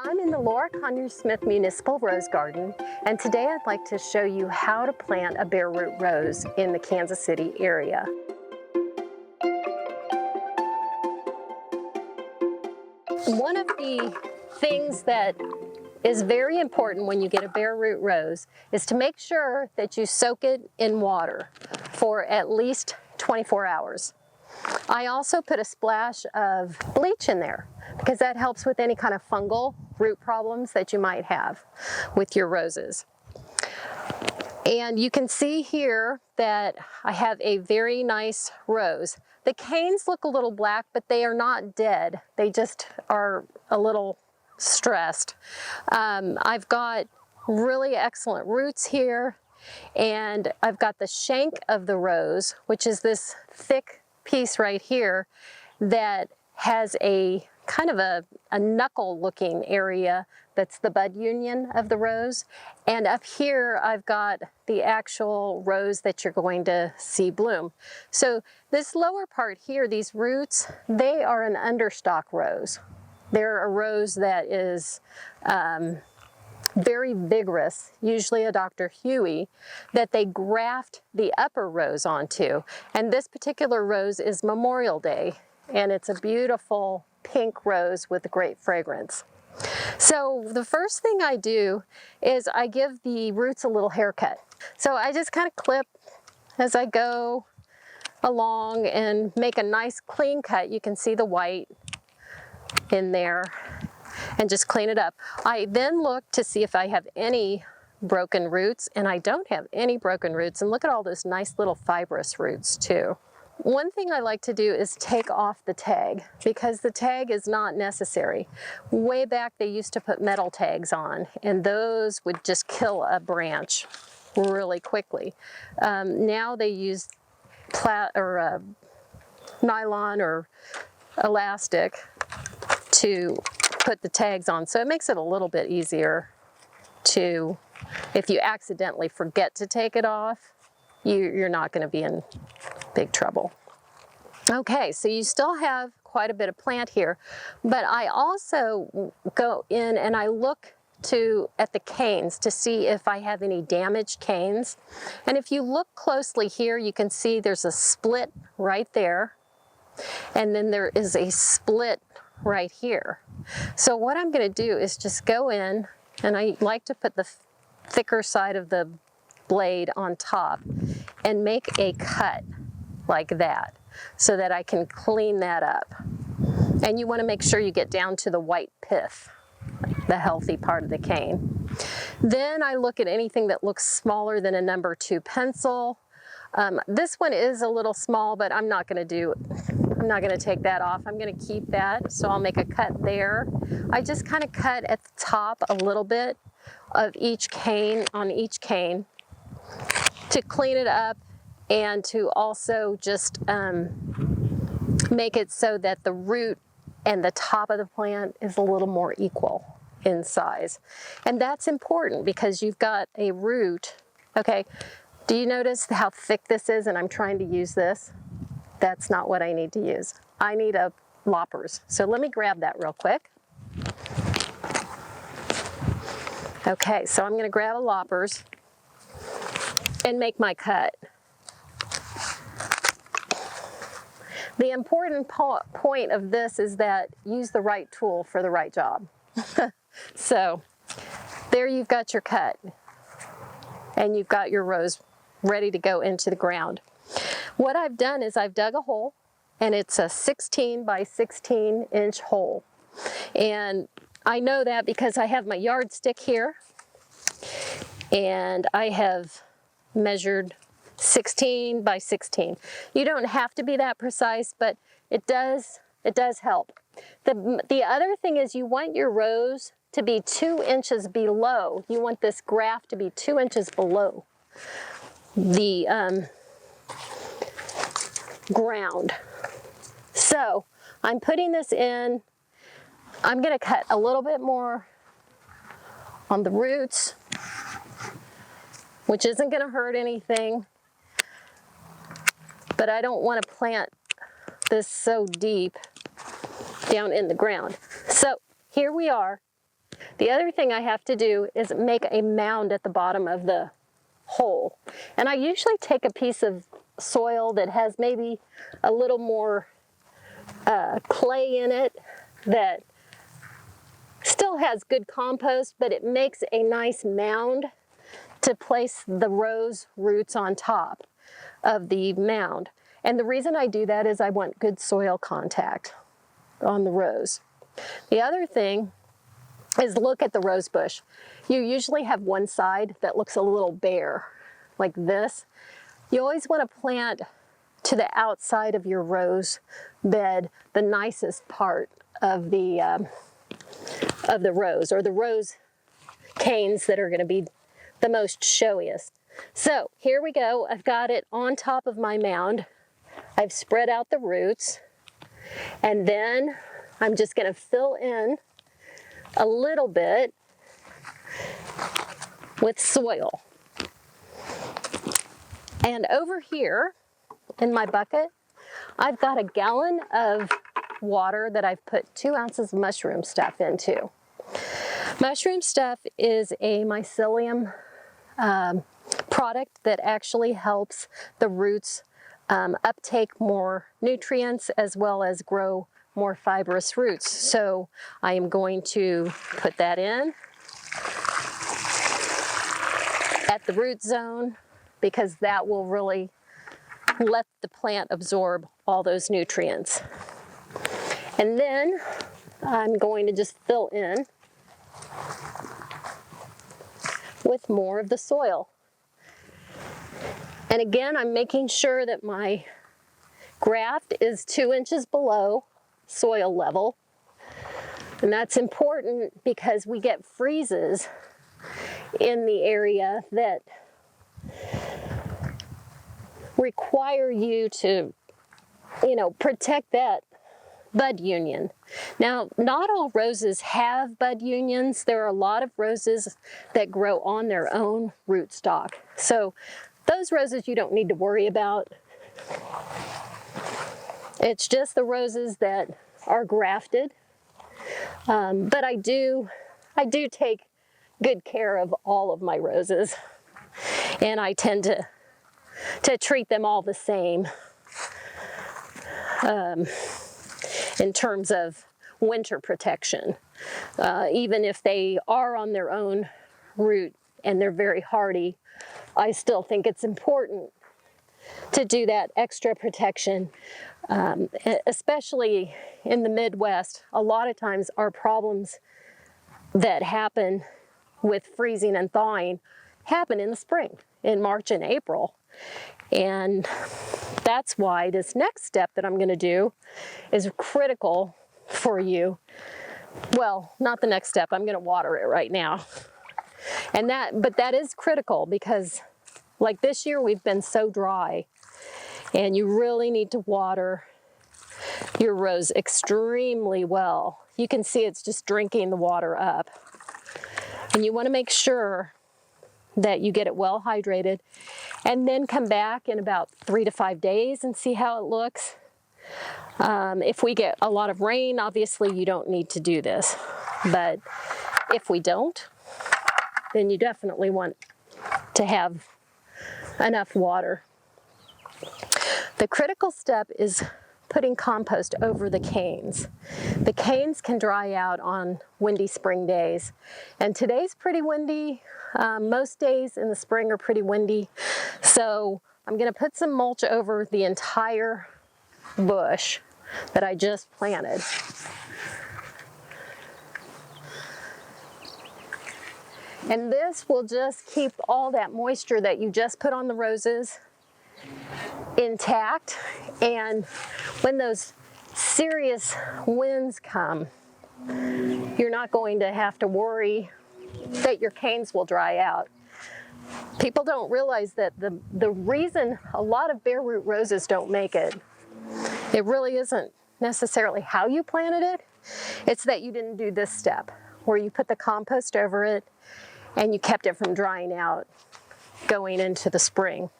I'm in the Laura Conyers Smith Municipal Rose Garden, and today I'd like to show you how to plant a bare root rose in the Kansas City area. One of the things that is very important when you get a bare root rose is to make sure that you soak it in water for at least 24 hours. I also put a splash of bleach in there because that helps with any kind of fungal root problems that you might have with your roses. And you can see here that I have a very nice rose. The canes look a little black, but they are not dead. They just are a little stressed. I've got really excellent roots here, and I've got the shank of the rose, which is this thick piece right here that has a kind of a knuckle looking area that's the bud union of the rose. And up here I've got the actual rose that you're going to see bloom. So this lower part here, these roots, they are an understock rose. They're a rose that is very vigorous, usually a Dr. Huey, that they graft the upper rose onto. And this particular rose is Memorial Day, and it's a beautiful pink rose with great fragrance. So the first thing I do is I give the roots a little haircut. So I just kind of clip as I go along and make a nice clean cut. You can see the white in there, and just clean it up. I then look to see if I have any broken roots, and I don't have any broken roots. And look at all those nice little fibrous roots too. One thing I like to do is take off the tag, because the tag is not necessary. Way back they used to put metal tags on, and those would just kill a branch really quickly. Now they use nylon or elastic to put the tags on, so it makes it a little bit easier to, if you accidentally forget to take it off, you're not going to be in big trouble. Okay, so you still have quite a bit of plant here, but I also go in and I look at the canes to see if I have any damaged canes. And if you look closely here, you can see there's a split right there, and then there is a split right here. So what I'm going to do is just go in, and I like to put the thicker side of the blade on top and make a cut like that so that I can clean that up. And you want to make sure you get down to the white pith, the healthy part of the cane. Then I look at anything that looks smaller than a number 2 pencil. This one is a little small, but I'm not going to take that off. I'm going to keep that, so I'll make a cut there. I just kind of cut at the top a little bit of each cane, on each cane, to clean it up and to also just make it so that the root and the top of the plant is a little more equal in size. And that's important because you've got a root. Okay, do you notice how thick this is? And I'm trying to use this. That's not what I need to use. I need a loppers. So let me grab that real quick. Okay, so I'm going to grab a loppers and make my cut. The important point of this is that use the right tool for the right job. So there you've got your cut, and you've got your rose ready to go into the ground. What I've done is I've dug a hole, and it's a 16 by 16 inch hole. And I know that because I have my yardstick here, and I have measured 16 by 16. You don't have to be that precise, but it does help. The other thing is you want your rose to be 2 inches below. You want this graft to be 2 inches below the ground. So I'm putting this in. I'm going to cut a little bit more on the roots, which isn't going to hurt anything, but I don't want to plant this so deep down in the ground. So here we are. The other thing I have to do is make a mound at the bottom of the hole. And I usually take a piece of soil that has maybe a little more clay in it that still has good compost, but it makes a nice mound to place the rose roots on top of the mound. And the reason I do that is I want good soil contact on the rose. The other thing is look at the rose bush. You usually have one side that looks a little bare, like this. You always want to plant to the outside of your rose bed the nicest part of the rose, or the rose canes that are going to be the most showiest. So here we go. I've got it on top of my mound. I've spread out the roots, and then I'm just going to fill in a little bit with soil. And over here in my bucket, I've got a gallon of water that I've put 2 ounces of mushroom stuff into. Mushroom stuff is a mycelium product that actually helps the roots uptake more nutrients as well as grow more fibrous roots. So I am going to put that in at the root zone, because that will really let the plant absorb all those nutrients. And then I'm going to just fill in with more of the soil. And again, I'm making sure that my graft is 2 inches below soil level. And that's important because we get freezes in the area that require you to, protect that bud union. Now, not all roses have bud unions. There are a lot of roses that grow on their own rootstock. So those roses you don't need to worry about. It's just the roses that are grafted. But I do take good care of all of my roses. And I tend to treat them all the same in terms of winter protection. Even if they are on their own root and they're very hardy, I still think it's important to do that extra protection, especially in the Midwest. A lot of times our problems that happen with freezing and thawing happen in the spring, in March and April. And that's why this next step that I'm going to do is critical for you. Well, not the next step. I'm going to water it right now. But that is critical because like this year we've been so dry, and you really need to water your rose extremely well. You can see it's just drinking the water up. And you want to make sure that you get it well hydrated, and then come back in about 3 to 5 days and see how it looks. If we get a lot of rain, obviously you don't need to do this. But if we don't, then you definitely want to have enough water. The critical step is putting compost over the canes. The canes can dry out on windy spring days. And today's pretty windy. Most days in the spring are pretty windy. So I'm going to put some mulch over the entire bush that I just planted. And this will just keep all that moisture that you just put on the roses intact. And when those serious winds come, you're not going to have to worry that your canes will dry out. People don't realize that the reason a lot of bare root roses don't make it really isn't necessarily how you planted it. It's that you didn't do this step where you put the compost over it and you kept it from drying out going into the spring.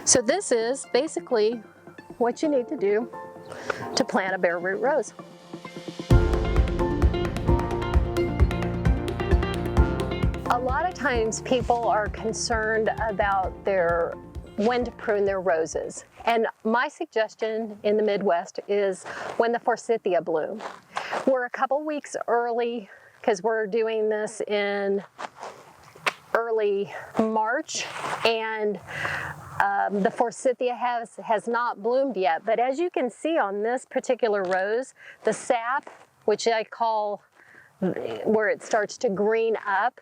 So this is basically what you need to do to plant a bare root rose. times people are concerned about when to prune their roses. And my suggestion in the Midwest is when the forsythia bloom. We're a couple weeks early because we're doing this in early March, and the forsythia has not bloomed yet. But as you can see on this particular rose, the sap, which I call where it starts to green up,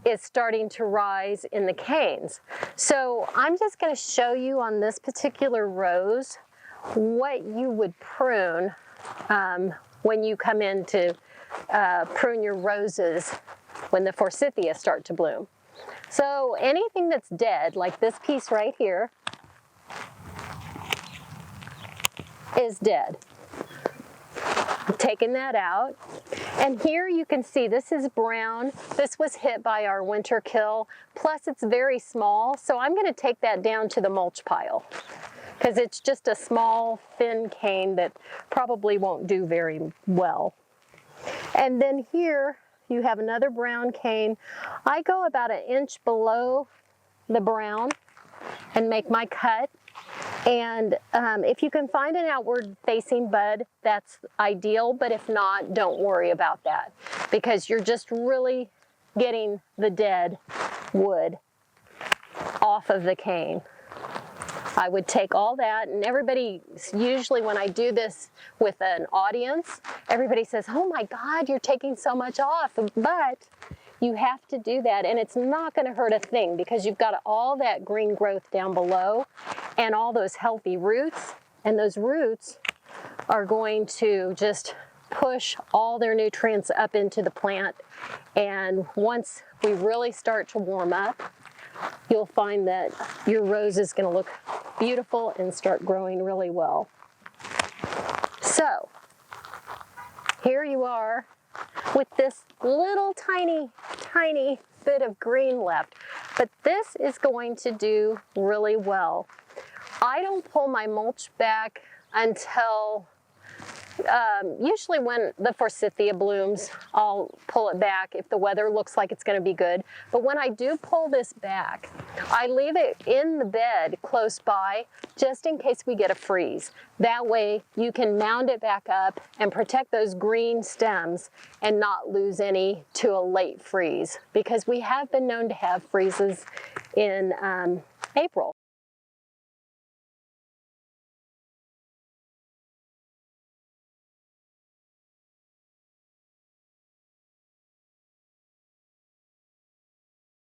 is starting to rise in the canes. So I'm just going to show you on this particular rose what you would prune when you come in to prune your roses when the forsythia start to bloom. So anything that's dead, like this piece right here, is dead. I'm taking that out. And here you can see this is brown. This was hit by our winter kill, plus it's very small, so I'm going to take that down to the mulch pile because it's just a small, thin cane that probably won't do very well. And then here you have another brown cane. I go about 1 inch below the brown and make my cut. And if you can find an outward facing bud, that's ideal, but if not, don't worry about that because you're just really getting the dead wood off of the cane. I would take all that, and everybody, usually when I do this with an audience, everybody says, oh my God, you're taking so much off, but you have to do that, and it's not going to hurt a thing because you've got all that green growth down below and all those healthy roots, and those roots are going to just push all their nutrients up into the plant. And once we really start to warm up, you'll find that your rose is going to look beautiful and start growing really well. So here you are with this little tiny bit of green left, but this is going to do really well. I don't pull my mulch back until usually when the forsythia blooms, I'll pull it back if the weather looks like it's going to be good. But when I do pull this back, I leave it in the bed close by just in case we get a freeze. That way you can mound it back up and protect those green stems and not lose any to a late freeze, because we have been known to have freezes in April.